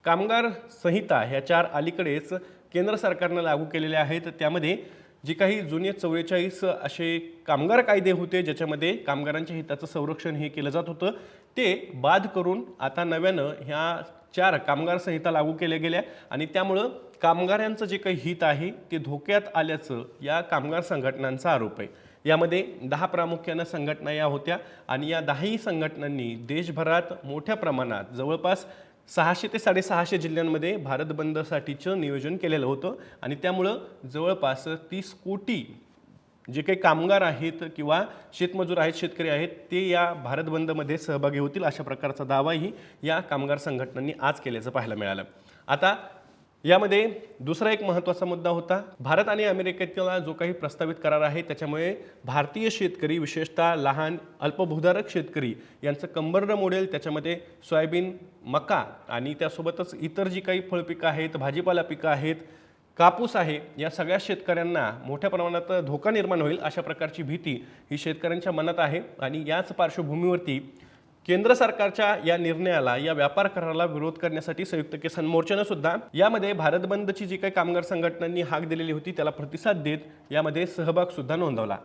कामगार संहिता ह्या 4 अलीकडेच केंद्र सरकारने लागू केलेल्या आहेत। त्यामध्ये जी काही जुने 44 असे कामगार कायदे होते ज्याच्यामध्ये कामगारांच्या हिताचं संरक्षण हे केलं जात होतं, ते बाद करून आता नव्यानं ह्या 4 कामगार संहिता लागू केल्या गेल्या आणि त्यामुळे कामगारांचं जे काही हित आहे ते धोक्यात आल्याचं या कामगार संघटनांचा आरोप आहे। यामध्ये 10 प्रामुख्याने संघटना या होत्या आणि या 10ही संघटनांनी देशभरात मोठ्या प्रमाणात जवळपास 600 ते 650 जिल्ह्यांमध्ये भारत बंदसाठीचं नियोजन केलेलं होतं आणि त्यामुळे जवळपास 30 कोटी जे काही कामगार आहेत किंवा शेतमजूर आहेत, शेतकरी आहेत, ते या भारत बंदमध्ये सहभागी होतील अशा प्रकारचा दावाही या कामगार संघटनांनी आज केल्याचं पाहायला मिळालं। आता यामध्ये दुसरा एक महत्त्वाचा मुद्दा होता, भारत आणि अमेरिकेतला जो काही प्रस्तावित करार आहे त्याच्यामुळे भारतीय शेतकरी विशेषतः लहान अल्पभूधारक शेतकरी यांचं कंबरडं मोडेल। त्याच्यामध्ये सोयाबीन, मका आणि त्यासोबतच इतर जी काही फळपिकं आहेत, भाजीपाला पिकं आहेत, कापूस आहे, या सगळ्या शेतकऱ्यांना मोठ्या प्रमाणात धोका निर्माण होईल अशा प्रकारची भीती ही शेतकऱ्यांच्या मनात आहे आणि याच पार्श्वभूमीवरती केंद्र सरकारच्या या निर्णयाला, या व्यापार कराराला विरोध करण्यासाठी संयुक्त किसान मोर्चाने सुद्धा यामध्ये भारत बंदची जी काही कामगार संघटनांनी हाक दिलेली होती त्याला प्रतिसाद देत यामध्ये सहभाग सुद्धा नोंदवला।